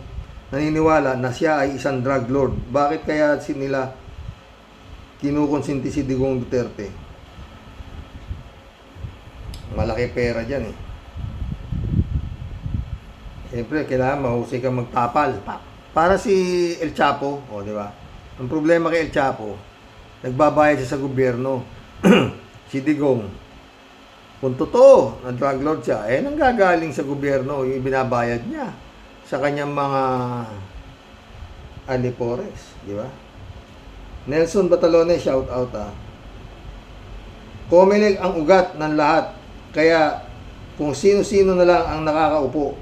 naniniwala na siya ay isang drug lord. Bakit kaya nila kinukonsinti si Digong Duterte? Malaki pera dyan eh. Siyempre, kailangan mahusay kang magtapal. Para si El Chapo, di ba? Ang problema kay El Chapo, nagbabayad siya sa gobyerno. Si Digong, kung totoo na drug lord siya, nanggagaling sa gobyerno yung binabayad niya sa kanyang mga alipores, di ba? Nelson Batalones, shout out Comelec ang ugat ng lahat. Kaya kung sino-sino na lang ang nakakaupo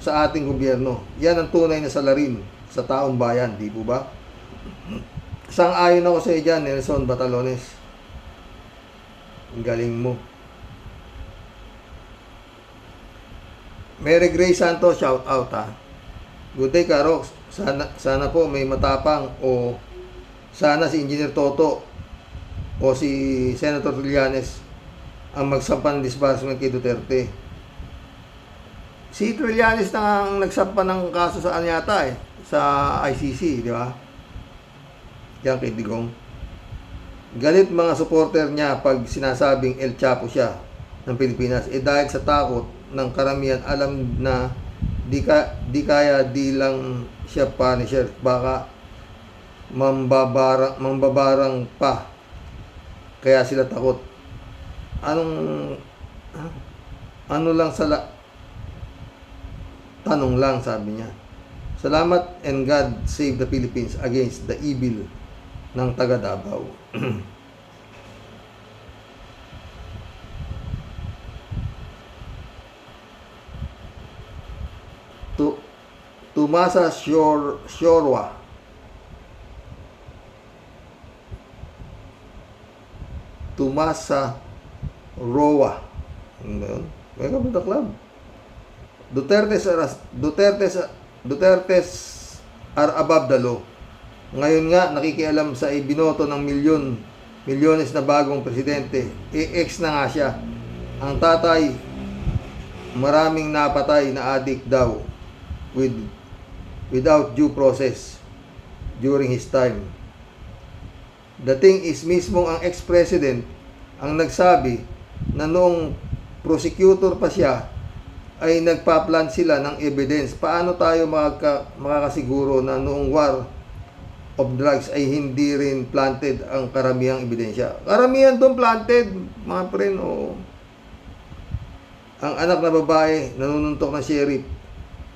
sa ating gobyerno, yan ang tunay na salarin sa taong bayan, di po ba? Sang-ayon ako sa iyo dyan, Nelson Batalones. Ang galing mo. Mary Grace Santos, shout out Good day, Karox. Sana po may matapang o sana si Engineer Toto o si Senator Trillanes ang magsampa ng disbursement kay Duterte. Si Trillanes na ang nagsampa ng kaso sa yata sa ICC, di ba? Yan kay Digong. Galit mga supporter niya pag sinasabing El Chapo siya ng Pilipinas. Dahil sa takot ng karamihan, alam na di kaya di lang siya punisher, baka mambabarang pa, kaya sila takot. Ano lang tanong lang, sabi niya. Salamat and God save the Philippines against the evil ng taga Davao. Tumasa Shorwa. Tumasa Roa. Welcome to the club. Duterte's are above the law. Ngayon nga, nakikialam sa ibinoto ng milyones na bagong presidente. Ex na nga siya. Ang tatay, maraming napatay na adik daw without due process during his time. The thing is, mismong ang ex-president ang nagsabi na noong prosecutor pa siya ay nagpa-plant sila ng evidence. Paano tayo makakasiguro na noong war of drugs ay hindi rin planted ang karamihang ebidensya? Karamihan doon planted, mga friend. Ang anak na babae nanununtok ng sheriff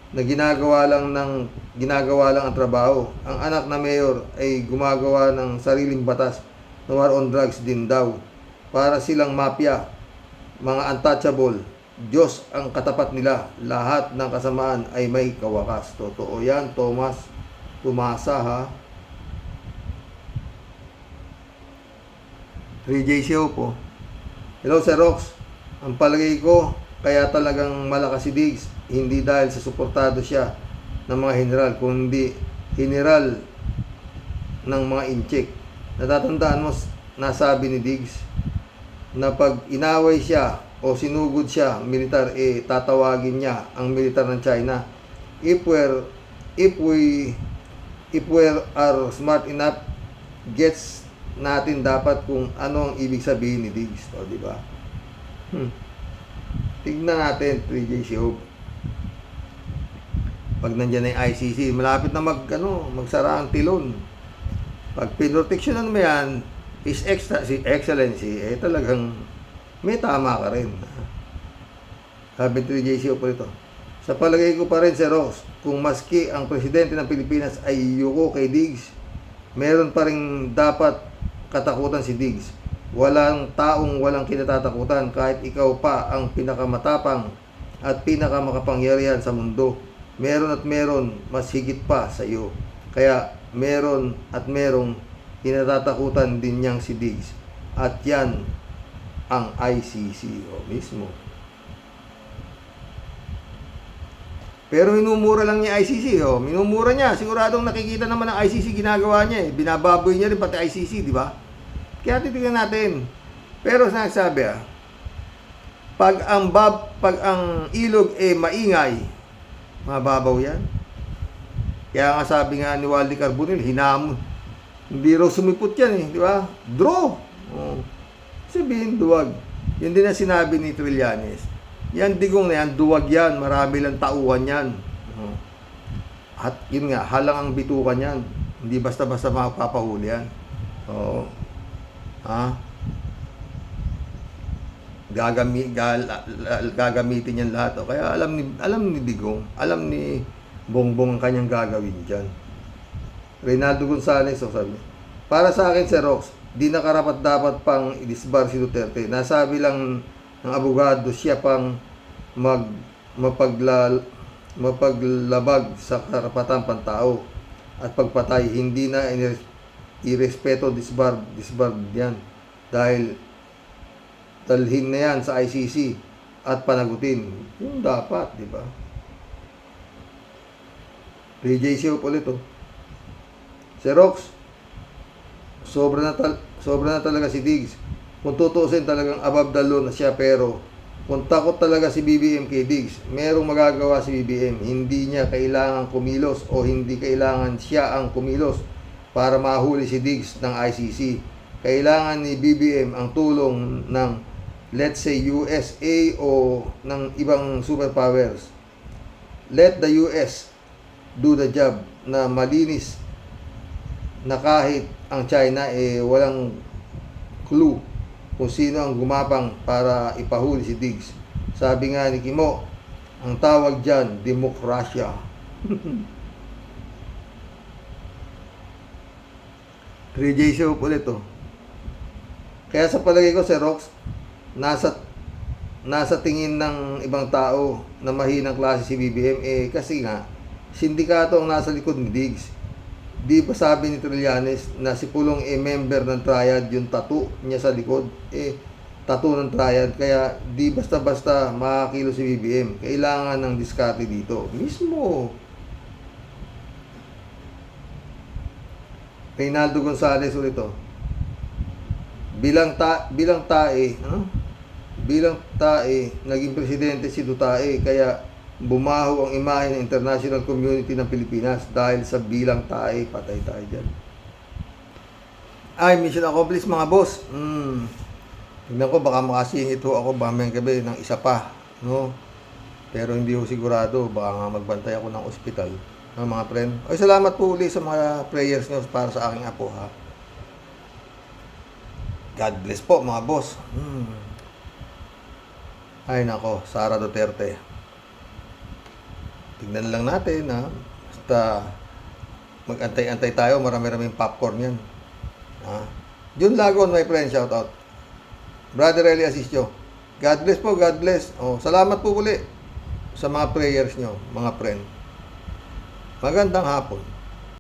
na ginagawa lang ang trabaho. Ang anak na mayor ay gumagawa ng sariling batas na war on drugs din daw. Para silang mafia, mga untouchable. Diyos ang katapat nila. Lahat ng kasamaan ay may kawakas. Totoo yan, Tumasa ha. 3JCO po. Hello, Sir Rox. Ang palagay ko, kaya talagang malakas si Diggs, hindi dahil sa suportado siya ng mga general, kundi general ng mga incheck. Natatandaan mo, nasabi ni Diggs, na pag inaway siya o sinugod siya, militar, tatawagin niya ang militar ng China. If we are smart enough, gets natin dapat kung ano ang ibig sabihin ni Diggs. O, di ba? Tignan natin, 3JCO. Pag nandiyan na yung ICC, malapit na magsara ang tilon. Pag pinroteksyonan mo yan, His Excellency, talagang may tama ka rin. Sabi 3JCO po ito. Sa palagay ko pa rin, Sir Ross, kung maski ang presidente ng Pilipinas ay yuko kay Diggs, meron pa rin dapat katakutan si Diggs. Walang taong walang kinatatakutan, kahit ikaw pa ang pinakamatapang at pinakamakapangyarihan sa mundo. Meron at meron mas higit pa sa iyo. Kaya meron at merong kinatatakutan din niyang si Diggs. At yan ang ICC mismo. Pero minumura lang niya ICC. Minumura niya. Siguradong nakikita naman ng ICC ginagawa niya. Binababoy niya rin pati ICC, di ba? Kaya titignan natin. Pero nagsabi Pag ang ilog maingay, mababaw yan. Kaya nga sabi nga ni Wally Carbonell, hinamon. Hindi raw sumipot yan eh, di ba? Draw. Oh. Sabihin, duwag. Yun din ang sinabi ni Trillanes. Yan digong na yan, duwag yan. Marami lang tauhan yan. Oh. At yun nga, halang ang bitukan yan. Hindi basta-basta makapapahuli yan. Oo. Gagamitin yan lahat. O. Kaya alam ni Digong, alam ni Bongbong ang kanyang gagawin dyan. Reynaldo Gonzales, sabi, para sa akin, Sir Rox, di nakarapat dapat pang idisbar si Duterte. Nasabi lang ng abogado siya pang mapaglabag sa karapatang pantao at pagpatay. Hindi na irespeto disbar yan. Dahil dalhin na yan sa ICC at panagutin. Yung dapat, di ba? PJC ulit oh. Si Rox, sobra na talaga si Diggs. Kung tutuusin talagang above the law na siya, pero kung takot talaga si BBM kay Diggs, merong magagawa si BBM. Hindi niya kailangan kumilos o hindi kailangan siya ang kumilos para mahuli si Diggs ng ICC. Kailangan ni BBM ang tulong ng, let's say, USA o ng ibang superpowers. Let the US do the job na malinis na kahit ang China walang clue kung sino ang gumapang para ipahuli si Diggs. Sabi nga ni Kimo, ang tawag dyan, demokrasya. J Show ulit to. Kaya sa palagay ko, Sir Rox, nasa tingin ng ibang tao na mahinang klase si BBM, kasi nga, sindikato ang nasa likod ni Diggs. Di ba sabi ni Trillanes na si Pulong member ng Triad, yung tattoo niya sa likod, tattoo ng Triad. Kaya di basta-basta makakilo si BBM. Kailangan ng diskarte dito. Mismo. Reynaldo Gonzales ulit to. Bilang tae, naging presidente si Dutae, kaya bumaho ang imahe ng international community ng Pilipinas dahil sa bilang tae. Patay tayo dyan. Ay, mission accomplished mga boss. Tignan ko, baka makasingit ho ako bamayang gabi ng isa pa, no? Pero hindi ho sigurado, baka nga magbantay ako ng ospital, no, mga friend. Ay, salamat po ulit sa mga prayers nyo para sa aking apo, ha. God bless po mga boss. Ay nako, Sara Duterte. Tignan lang natin, ha. Basta mag-antay-antay tayo, marami-raming popcorn yan. Ha? Jun Lagon, my friend, shout out. Brother Eli Asisio. God bless po, God bless. Salamat po uli sa mga prayers nyo, mga friend. Magandang hapon.